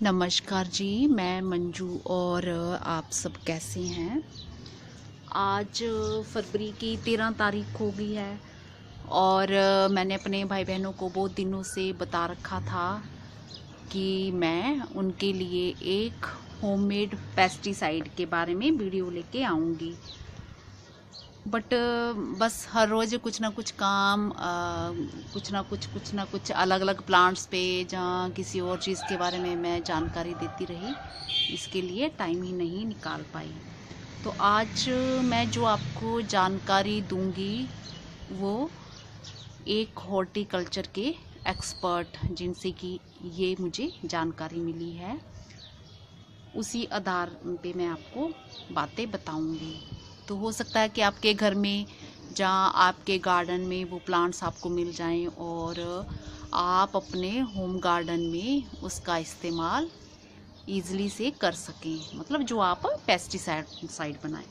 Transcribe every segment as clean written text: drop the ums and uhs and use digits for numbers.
नमस्कार जी, मैं मंजू और आप सब कैसे हैं। आज फरवरी की 13 तारीख हो गई है और मैंने अपने भाई बहनों को बहुत दिनों से बता रखा था कि मैं उनके लिए एक होममेड पेस्टिसाइड के बारे में वीडियो लेके आऊँगी। बट बस हर रोज़ कुछ ना कुछ काम कुछ ना कुछ अलग अलग प्लांट्स पे जहाँ किसी और चीज़ के बारे में मैं जानकारी देती रही, इसके लिए टाइम ही नहीं निकाल पाई। तो आज मैं जो आपको जानकारी दूंगी वो एक हॉर्टिकल्चर के एक्सपर्ट जिनसे कि ये मुझे जानकारी मिली है, उसी आधार पे मैं आपको बातें बताऊंगी। तो हो सकता है कि आपके घर में, जहाँ आपके गार्डन में वो प्लांट्स आपको मिल जाएं और आप अपने होम गार्डन में उसका इस्तेमाल ईज़िली से कर सकें, मतलब जो आप पेस्टिसाइड बनाएं।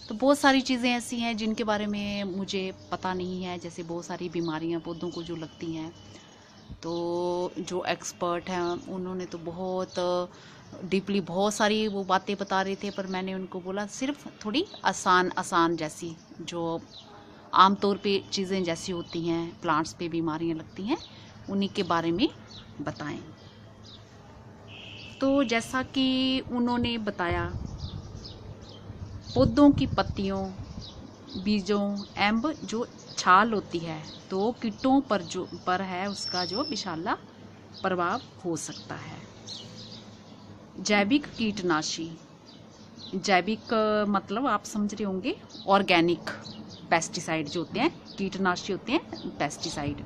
तो बहुत सारी चीज़ें ऐसी हैं जिनके बारे में मुझे पता नहीं है, जैसे बहुत सारी बीमारियां पौधों को जो लगती हैं। तो जो एक्सपर्ट हैं उन्होंने तो बहुत डीपली बहुत सारी वो बातें बता रहे थे, पर मैंने उनको बोला सिर्फ थोड़ी आसान जैसी, जो आमतौर पे चीज़ें जैसी होती हैं, प्लांट्स पे बीमारियां लगती हैं, उन्हीं के बारे में बताएं। तो जैसा कि उन्होंने बताया, पौधों की पत्तियों, बीजों एवं जो छाल होती है, तो कीटों पर है उसका जो विशाला प्रभाव हो सकता है। जैविक कीटनाशी, जैविक मतलब आप समझ रहे होंगे, ऑर्गेनिक पेस्टिसाइड जो होते हैं, कीटनाशी होते हैं पेस्टिसाइड।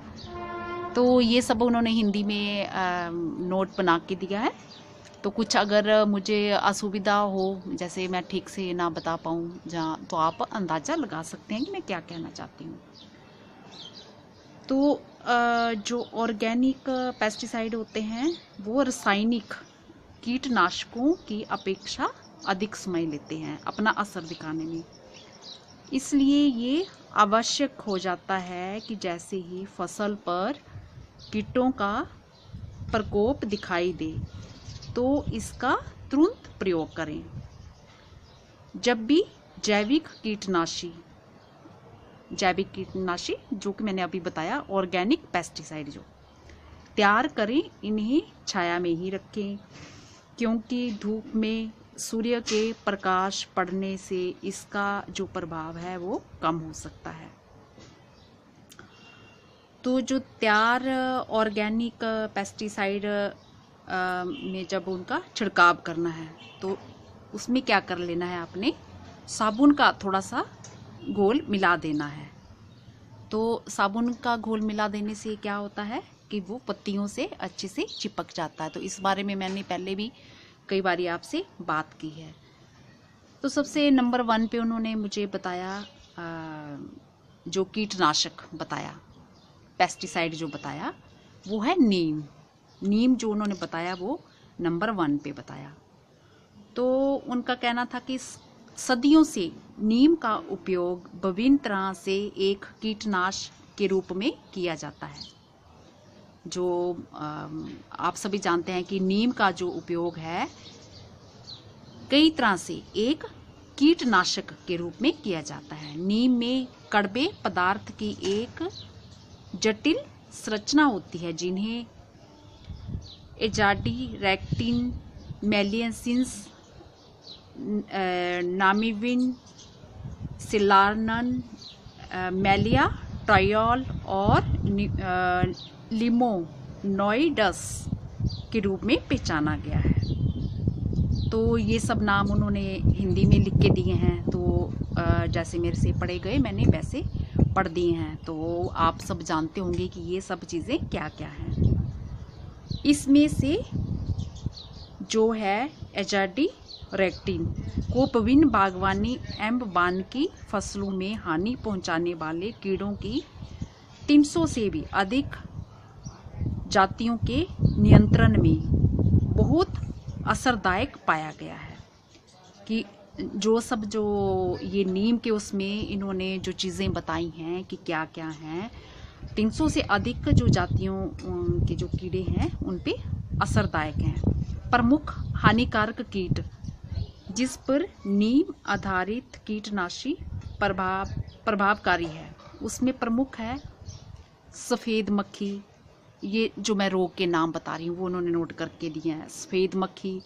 तो ये सब उन्होंने हिंदी में नोट बना के दिया है। तो कुछ अगर मुझे असुविधा हो, जैसे मैं ठीक से ना बता पाऊँ जहाँ, तो आप अंदाज़ा लगा सकते हैं कि मैं क्या कहना चाहती हूँ। तो जो ऑर्गेनिक पेस्टिसाइड होते हैं वो रासायनिक कीटनाशकों की अपेक्षा अधिक समय लेते हैं अपना असर दिखाने में। इसलिए ये आवश्यक हो जाता है कि जैसे ही फसल पर कीटों का प्रकोप दिखाई दे तो इसका तुरंत प्रयोग करें। जब भी जैविक कीटनाशी जो कि मैंने अभी बताया, ऑर्गेनिक पेस्टिसाइड जो तैयार करें, इन्हें छाया में ही रखें, क्योंकि धूप में सूर्य के प्रकाश पड़ने से इसका जो प्रभाव है वो कम हो सकता है। तो जो तैयार ऑर्गेनिक पेस्टिसाइड में जब उनका छिड़काव करना है तो उसमें क्या कर लेना है, आपने साबुन का थोड़ा सा घोल मिला देना है। तो साबुन का घोल मिला देने से क्या होता है कि वो पत्तियों से अच्छे से चिपक जाता है। तो इस बारे में मैंने पहले भी कई बार आपसे बात की है। तो सबसे नंबर 1 पे उन्होंने मुझे बताया, जो कीटनाशक बताया, पेस्टिसाइड जो बताया, वो है नीम जो उन्होंने बताया वो नंबर 1 पे बताया। तो उनका कहना था कि सदियों से नीम का उपयोग विभिन्न तरह से एक कीटनाशक के रूप में किया जाता है। जो आप सभी जानते हैं कि नीम का जो उपयोग है कई तरह से एक कीटनाशक के रूप में किया जाता है। नीम में कड़वे पदार्थ की एक जटिल संरचना होती है जिन्हें एजाडीरेक्टिन, मेलियसिंस, नामिविन, सिलार्नन, मेलिया, ट्रायोल और लिमोनोइडस के रूप में पहचाना गया है। तो ये सब नाम उन्होंने हिंदी में लिख के दिए हैं, तो जैसे मेरे से पढ़े गए मैंने वैसे पढ़ दिए हैं। तो आप सब जानते होंगे कि ये सब चीज़ें क्या क्या हैं। इसमें से जो है एजाडीरेक्टिन को विभिन्न बागवानी एवं वानिकी फसलों में हानि पहुंचाने वाले कीड़ों की 300 से भी अधिक जातियों के नियंत्रण में बहुत असरदायक पाया गया है। कि जो ये नीम के उसमें इन्होंने जो चीज़ें बताई हैं कि क्या क्या हैं, 300 से अधिक जो जातियों के जो कीड़े हैं उन पे असरदायक हैं। प्रमुख हानिकारक कीट जिस पर नीम आधारित कीटनाशी प्रभावकारी है, उसमें प्रमुख है सफ़ेद मक्खी। ये जो मैं रोग के नाम बता रही हूँ वो उन्होंने नोट करके दिए हैं। सफ़ेद मक्खी,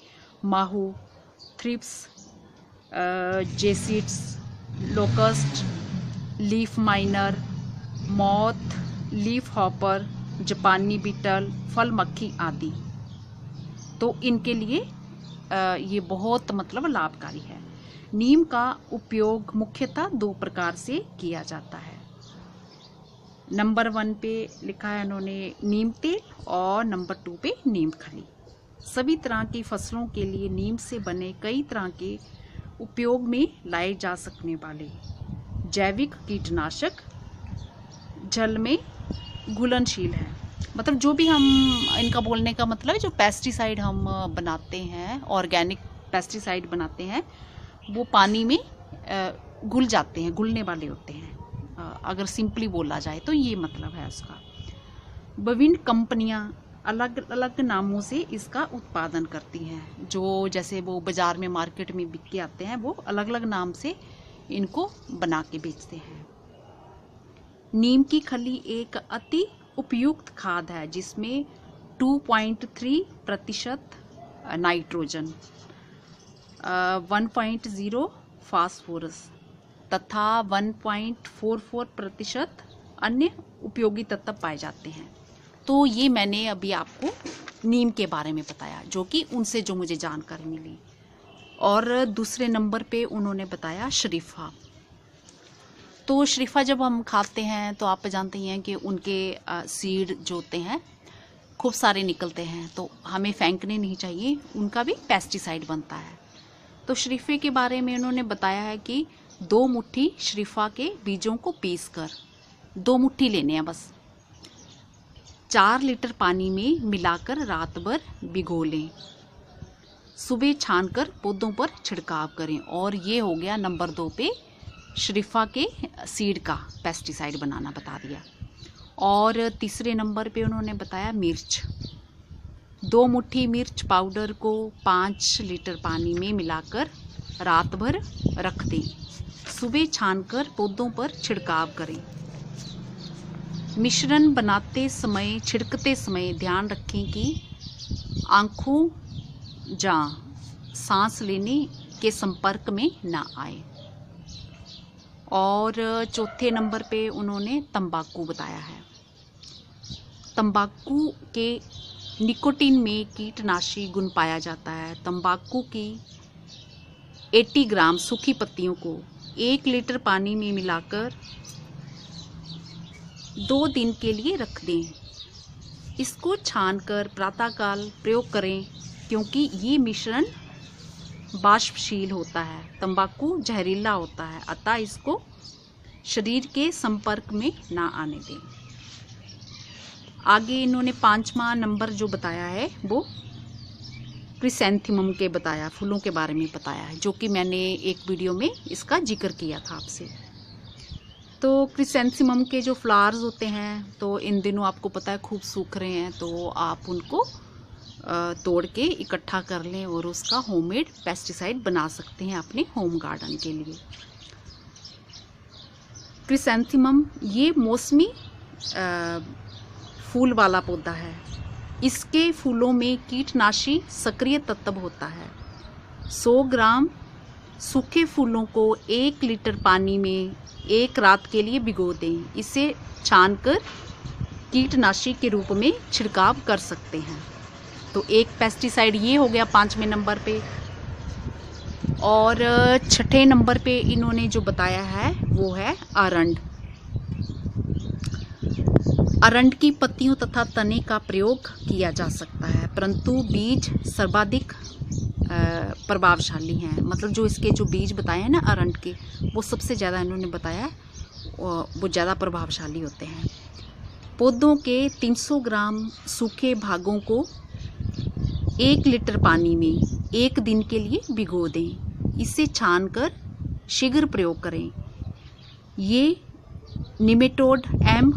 माहू, thrips, jassids, locust, leaf miner, moth, leaf hopper, जापानी बीटल, फल मक्खी आदि। तो इनके लिए ये बहुत मतलब लाभकारी है। नीम का उपयोग मुख्यतः 2 प्रकार से किया जाता है। नंबर 1 पे लिखा है उन्होंने नीम तेल और नंबर 2 पे नीम खली। सभी तरह की फसलों के लिए नीम से बने कई तरह के उपयोग में लाए जा सकने वाले जैविक कीटनाशक जल में घुलनशील है। मतलब जो भी हम, इनका बोलने का मतलब है जो पेस्टिसाइड हम बनाते हैं, ऑर्गेनिक पेस्टिसाइड बनाते हैं, वो पानी में घुल जाते हैं, घुलने वाले होते हैं। अगर सिंपली बोला जाए तो ये मतलब है उसका। विभिन्न कंपनियां अलग अलग नामों से इसका उत्पादन करती हैं। जो जैसे वो बाज़ार में मार्केट में बिक के आते हैं, वो अलग अलग नाम से इनको बना के बेचते हैं। नीम की खली एक अति उपयुक्त खाद है जिसमें 2.3% नाइट्रोजन, 1.0 फास्फोरस तथा 1.44% अन्य उपयोगी तत्व पाए जाते हैं। तो ये मैंने अभी आपको नीम के बारे में बताया, जो कि उनसे जो मुझे जानकारी मिली। और दूसरे नंबर पे उन्होंने बताया शरीफा। तो शरीफा जब हम खाते हैं तो आप जानते ही हैं कि उनके सीड जो होते हैं खूब सारे निकलते हैं, तो हमें फेंकने नहीं चाहिए, उनका भी पेस्टिसाइड बनता है। तो शरीफे के बारे में उन्होंने बताया है कि 2 मुट्ठी शरीफा के बीजों को पीसकर, 2 मुट्ठी लेने हैं बस, 4 लीटर पानी में मिलाकर रात भर भिगो लें, सुबह छानकर पौधों पर छिड़काव करें। और ये हो गया नंबर 2 पे शरीफा के सीड का पेस्टिसाइड बनाना बता दिया। और तीसरे नंबर पे उन्होंने बताया मिर्च। 2 मुट्ठी मिर्च पाउडर को 5 लीटर पानी में मिलाकर रात भर रख दें, सुबह छानकर पौधों पर छिड़काव करें। मिश्रण बनाते समय, छिड़कते समय ध्यान रखें कि आँखों या सांस लेने के संपर्क में ना आए। और चौथे नंबर पे उन्होंने तंबाकू बताया है। तंबाकू के निकोटीन में कीटनाशी गुण पाया जाता है। तंबाकू की 80 ग्राम सूखी पत्तियों को 1 लीटर पानी में मिलाकर 2 दिन के लिए रख दें। इसको छानकर प्रातःकाल प्रयोग करें, क्योंकि ये मिश्रण वाष्पशील होता है। तंबाकू जहरीला होता है, अतः इसको शरीर के संपर्क में ना आने दें। आगे इन्होंने 5वां नंबर जो बताया है वो क्रिसैंथेमम के बताया, फूलों के बारे में बताया है, जो कि मैंने एक वीडियो में इसका जिक्र किया था आपसे। तो क्रिसैंथेमम के जो फ्लावर्स होते हैं, तो इन दिनों आपको पता है खूब सूख रहे हैं, तो आप उनको तोड़ के इकट्ठा कर लें और उसका होममेड पेस्टिसाइड बना सकते हैं अपने होम गार्डन के लिए। क्रिसैंथेमम ये मौसमी फूल वाला पौधा है। इसके फूलों में कीटनाशी सक्रिय तत्व होता है। 100 ग्राम सूखे फूलों को 1 लीटर पानी में 1 रात के लिए भिगो दें। इसे छानकर कीटनाशी के रूप में छिड़काव कर सकते हैं। तो एक पेस्टिसाइड ये हो गया 5वें नंबर पे। और 6ठे नंबर पे इन्होंने जो बताया है वो है अरंड। अरंड की पत्तियों तथा तने का प्रयोग किया जा सकता है, परंतु बीज सर्वाधिक प्रभावशाली हैं। मतलब जो इसके जो बीज बताए हैं ना अरंड के, वो सबसे ज़्यादा इन्होंने बताया वो ज़्यादा प्रभावशाली होते हैं। पौधों के 300 ग्राम सूखे भागों को 1 लीटर पानी में 1 दिन के लिए भिगो दें। इसे छानकर शीघ्र प्रयोग करें। ये निमेटोड एवं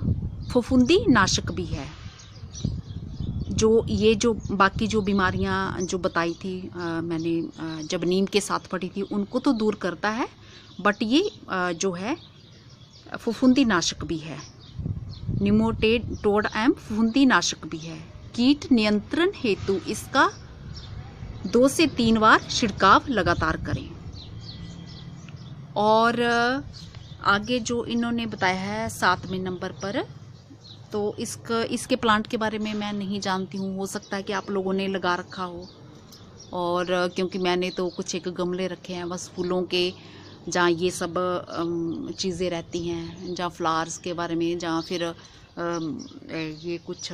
फफूंदी नाशक भी है। जो बाकी जो बीमारियां जो बताई थी मैंने जब नीम के साथ पढ़ी थी, उनको तो दूर करता है, बट ये जो है फफूंदी नाशक भी है। निमेटोड फफूंदी नाशक भी है। कीट नियंत्रण हेतु इसका 2 से 3 बार छिड़काव लगातार करें। और आगे जो इन्होंने बताया है 7वें नंबर पर, तो इसके प्लांट के बारे में मैं नहीं जानती हूँ। हो सकता है कि आप लोगों ने लगा रखा हो, और क्योंकि मैंने तो कुछ एक गमले रखे हैं बस फूलों के, जहाँ ये सब चीज़ें रहती हैं, जहाँ फ्लावर्स के बारे में, जहाँ फिर ये कुछ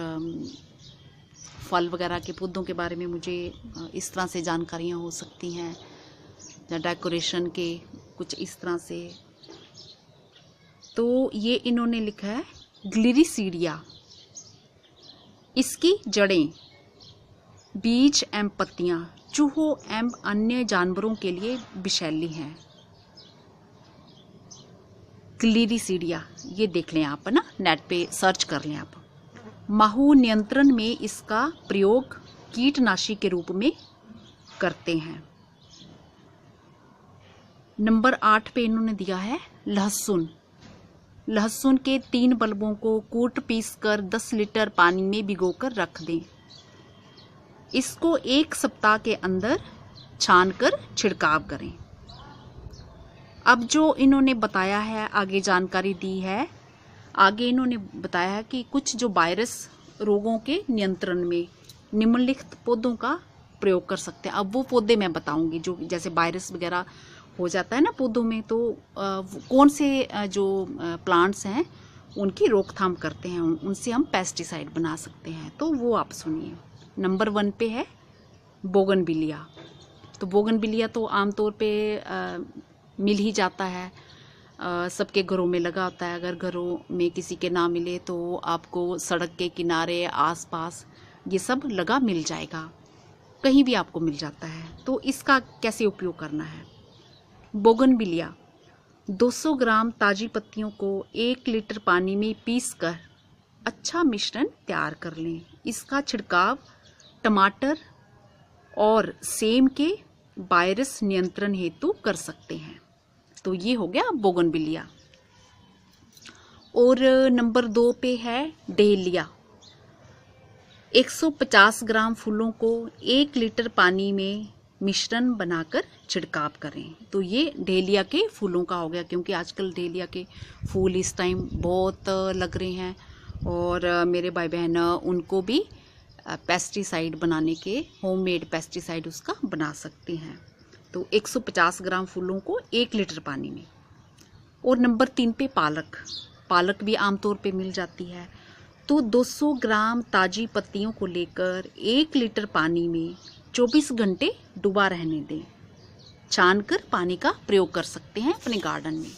फल वगैरह के पौधों के बारे में मुझे इस तरह से जानकारियाँ हो सकती हैं, या डेकोरेशन के कुछ इस तरह से। तो ये इन्होंने लिखा है ग्लिरिसीडिया। इसकी जड़ें, बीज एवं पत्तियां चूहों एवं अन्य जानवरों के लिए विषैली हैं। ग्लिरिसीडिया, ये देख लें आप ना, नेट पे सर्च कर लें आप। माहू नियंत्रण में इसका प्रयोग कीटनाशी के रूप में करते हैं। नंबर 8 पे इन्होंने दिया है लहसुन। लहसुन के 3 बल्बों को कूट पीस कर 10 लीटर पानी में भिगोकर रख दें। इसको 1 सप्ताह के अंदर छानकर छिड़काव करें। अब जो इन्होंने बताया है, आगे जानकारी दी है, आगे इन्होंने बताया है कि कुछ जो वायरस रोगों के नियंत्रण में निम्नलिखित पौधों का प्रयोग कर सकते हैं। अब वो पौधे मैं बताऊंगी जो जैसे वायरस वगैरह हो जाता है ना पौधों में, तो कौन से जो प्लांट्स हैं उनकी रोकथाम करते हैं, उनसे हम पेस्टिसाइड बना सकते हैं। तो वो आप सुनिए। नंबर 1 पे है बोगनविलिया। तो बोगनविलिया तो आमतौर पे मिल ही जाता है, सबके घरों में लगा होता है। अगर घरों में किसी के ना मिले तो आपको सड़क के किनारे, आसपास ये सब लगा मिल जाएगा, कहीं भी आपको मिल जाता है। तो इसका कैसे उपयोग करना है? बोगनविलिया 200 ग्राम ताजी पत्तियों को 1 लीटर पानी में पीसकर अच्छा मिश्रण तैयार कर लें। इसका छिड़काव टमाटर और सेम के वायरस नियंत्रण हेतु कर सकते हैं। तो ये हो गया बोगनविलिया। और नंबर 2 पे है डेलिया। 150 ग्राम फूलों को 1 लीटर पानी में मिश्रण बनाकर छिड़काव करें। तो ये डेलिया के फूलों का हो गया, क्योंकि आजकल डेलिया के फूल इस टाइम बहुत लग रहे हैं, और मेरे भाई बहन उनको भी पेस्टिसाइड बनाने के, होममेड पेस्टिसाइड उसका बना सकते हैं। तो 150 ग्राम फूलों को 1 लीटर पानी में। और नंबर 3 पे पालक। पालक भी आमतौर पे मिल जाती है। तो 200 ग्राम ताजी पत्तियों को लेकर 1 लीटर पानी में 24 घंटे डुबा रहने दें। छानकर पानी का प्रयोग कर सकते हैं अपने गार्डन में।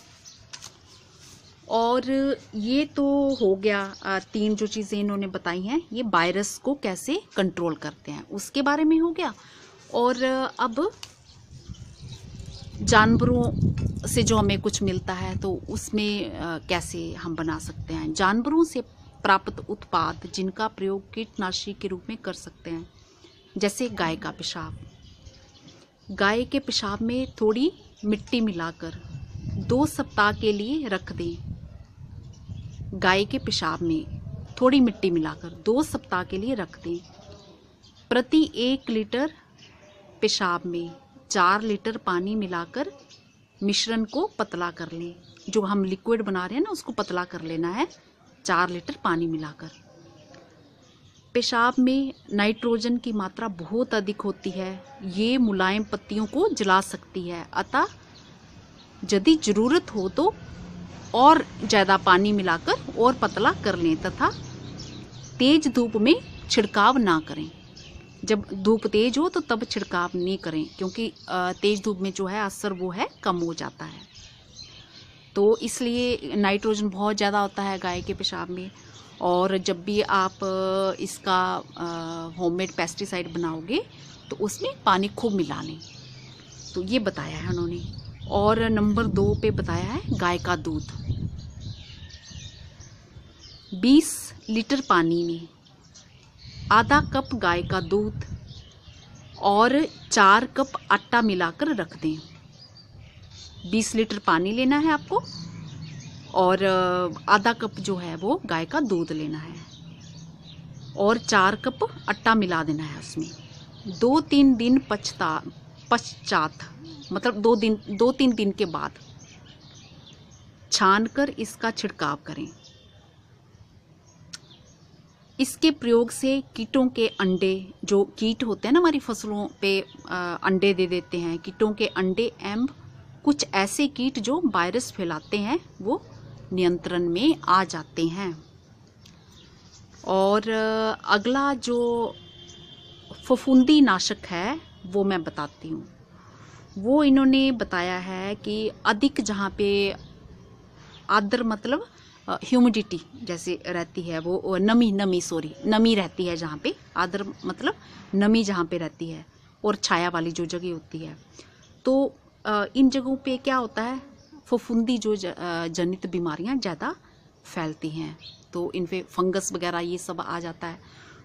और ये तो हो गया 3 जो चीज़ें इन्होंने बताई हैं, ये वायरस को कैसे कंट्रोल करते हैं उसके बारे में हो गया। और अब जानवरों से जो हमें कुछ मिलता है तो उसमें कैसे हम बना सकते हैं। जानवरों से प्राप्त उत्पाद जिनका प्रयोग कीटनाशी के रूप में कर सकते हैं, जैसे गाय का पेशाब। गाय के पेशाब में थोड़ी मिट्टी मिलाकर 2 सप्ताह के लिए रख दें। गाय के पेशाब में थोड़ी मिट्टी मिलाकर 2 सप्ताह के लिए रख दें। प्रति 1 लीटर पेशाब में 4 लीटर पानी मिलाकर मिश्रण को पतला कर लें। जो हम लिक्विड बना रहे हैं ना, उसको पतला कर लेना है 4 लीटर पानी मिलाकर। पेशाब में नाइट्रोजन की मात्रा बहुत अधिक होती है, ये मुलायम पत्तियों को जला सकती है। अतः यदि जरूरत हो तो और ज़्यादा पानी मिलाकर और पतला कर लें, तथा तेज धूप में छिड़काव ना करें। जब धूप तेज हो तो तब छिड़काव नहीं करें, क्योंकि तेज धूप में जो है असर वो है कम हो जाता है। तो इसलिए नाइट्रोजन बहुत ज़्यादा होता है गाय के पेशाब में। और जब भी आप इसका होममेड पेस्टिसाइड बनाओगे तो उसमें पानी खूब मिला लें। तो ये बताया है उन्होंने। और नंबर 2 पे बताया है गाय का दूध। 20 लीटर पानी में आधा कप गाय का दूध और 4 कप आटा मिलाकर रख दें। 20 लीटर पानी लेना है आपको और आधा कप जो है वो गाय का दूध लेना है और 4 कप आटा मिला देना है उसमें। 2-3 दिन पश्चात मतलब 2-3 दिन के बाद छानकर इसका छिड़काव करें। इसके प्रयोग से कीटों के अंडे, जो कीट होते हैं ना हमारी फसलों पे अंडे दे देते हैं, कीटों के अंडे एवं कुछ ऐसे कीट जो वायरस फैलाते हैं वो नियंत्रण में आ जाते हैं। और अगला जो फफूंदी नाशक है वो मैं बताती हूँ। वो इन्होंने बताया है कि अधिक जहाँ पे आर्द्र मतलब ह्यूमिडिटी जैसे रहती है, वो नमी रहती है, जहाँ पे आर्द्र मतलब नमी जहाँ पे रहती है और छाया वाली जो जगह होती है, तो इन जगहों पे क्या होता है, फफूंदी जो जनित बीमारियाँ ज़्यादा फैलती हैं। तो इन पे फंगस वगैरह ये सब आ जाता है।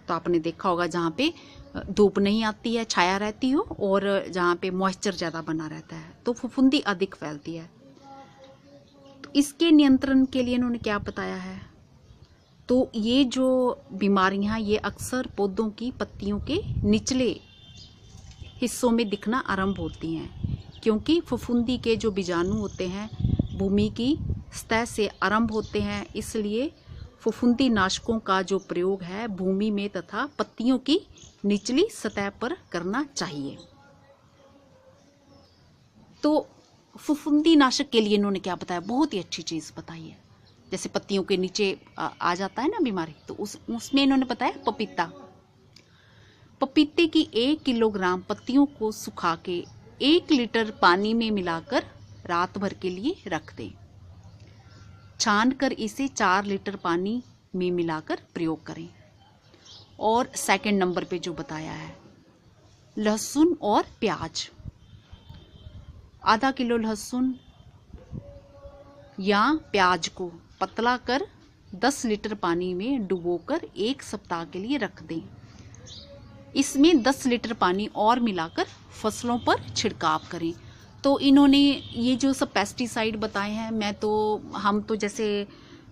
तो आपने देखा होगा जहाँ पे धूप नहीं आती है, छाया रहती हो, और जहाँ पे मॉइस्चर ज़्यादा बना रहता है तो फफूंदी अधिक फैलती है। तो इसके नियंत्रण के लिए इन्होंने क्या बताया है, तो ये जो बीमारियाँ ये अक्सर पौधों की पत्तियों के निचले हिस्सों में दिखना आरंभ होती हैं, क्योंकि फफूंदी के जो बीजाणु होते हैं भूमि की सतह से आरंभ होते हैं। इसलिए फफूंदी नाशकों का जो प्रयोग है भूमि में तथा पत्तियों की निचली सतह पर करना चाहिए। तो फफूंदी नाशक के लिए इन्होंने क्या बताया, बहुत ही अच्छी चीज़ बताई है। जैसे पत्तियों के नीचे आ जाता है ना बीमारी, तो उसमें इन्होंने बताया पपीते की 1 किलोग्राम पत्तियों को सुखा के 1 लीटर पानी में मिलाकर रात भर के लिए रख दें। छानकर इसे 4 लीटर पानी में मिलाकर प्रयोग करें। और सेकंड नंबर पे जो बताया है, लहसुन और प्याज, आधा किलो लहसुन या प्याज को पतला कर 10 लीटर पानी में डुबोकर 1 सप्ताह के लिए रख दें। इसमें 10 लीटर पानी और मिलाकर फसलों पर छिड़काव करें। तो इन्होंने ये जो सब पेस्टिसाइड बताए हैं, हम तो जैसे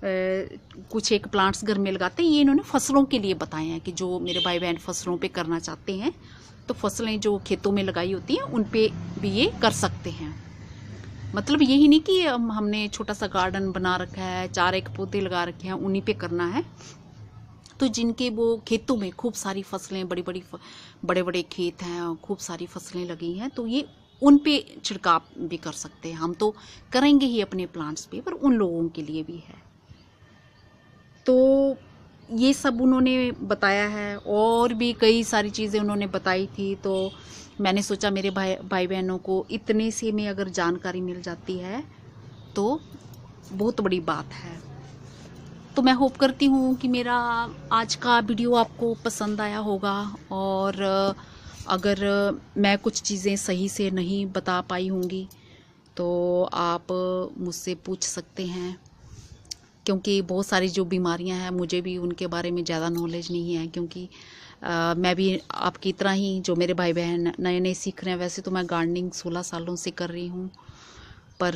कुछ एक प्लांट्स घर में लगाते हैं, ये इन्होंने फसलों के लिए बताए हैं कि जो मेरे भाई बहन फसलों पे करना चाहते हैं, तो फसलें जो खेतों में लगाई होती हैं उन पे भी ये कर सकते हैं। मतलब यही नहीं कि हमने छोटा सा गार्डन बना रखा है, 4 पौधे लगा रखे हैं, उन्हीं पे करना है। तो जिनके वो खेतों में खूब सारी फसलें, बड़े बड़े खेत हैं, खूब सारी फसलें लगी हैं, तो ये उन पे छिड़काव भी कर सकते हैं। हम तो करेंगे ही अपने प्लांट्स पे, पर उन लोगों के लिए भी है। तो ये सब उन्होंने बताया है, और भी कई सारी चीज़ें उन्होंने बताई थी। तो मैंने सोचा मेरे भाई बहनों को इतने से में अगर जानकारी मिल जाती है तो बहुत बड़ी बात है। तो मैं होप करती हूँ कि मेरा आज का वीडियो आपको पसंद आया होगा, और अगर मैं कुछ चीज़ें सही से नहीं बता पाई होंगी तो आप मुझसे पूछ सकते हैं, क्योंकि बहुत सारी जो बीमारियां हैं मुझे भी उनके बारे में ज़्यादा नॉलेज नहीं है, क्योंकि मैं भी आपकी तरह ही, जो मेरे भाई बहन नए नए सीख रहे हैं, वैसे तो मैं गार्डनिंग 16 सालों से कर रही हूँ, पर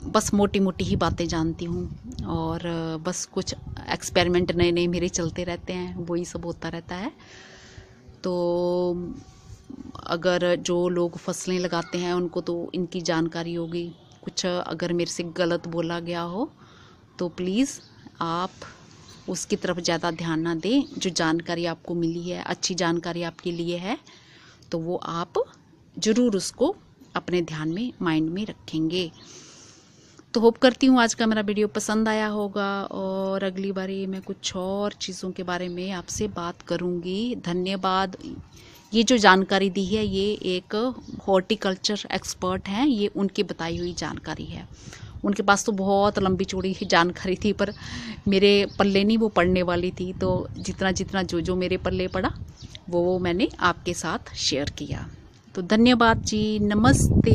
बस मोटी मोटी ही बातें जानती हूँ, और बस कुछ एक्सपेरिमेंट नए नए मेरे चलते रहते हैं, वही सब होता रहता है। तो अगर जो लोग फसलें लगाते हैं उनको तो इनकी जानकारी होगी। कुछ अगर मेरे से गलत बोला गया हो तो प्लीज़ आप उसकी तरफ ज़्यादा ध्यान ना दें। जो जानकारी आपको मिली है, अच्छी जानकारी आपके लिए है, तो वो आप ज़रूर उसको अपने ध्यान में, माइंड में रखेंगे। तो होप करती हूँ आज का मेरा वीडियो पसंद आया होगा, और अगली बारी मैं कुछ और चीज़ों के बारे में आपसे बात करूँगी। धन्यवाद। ये जो जानकारी दी है ये एक हॉर्टिकल्चर एक्सपर्ट हैं, ये उनकी बताई हुई जानकारी है। उनके पास तो बहुत लंबी चौड़ी जानकारी थी, पर मेरे पल्ले नहीं वो पढ़ने वाली थी। तो जितना जितना जो मेरे पल्ले पड़ा वो मैंने आपके साथ शेयर किया। तो धन्यवाद जी, नमस्ते।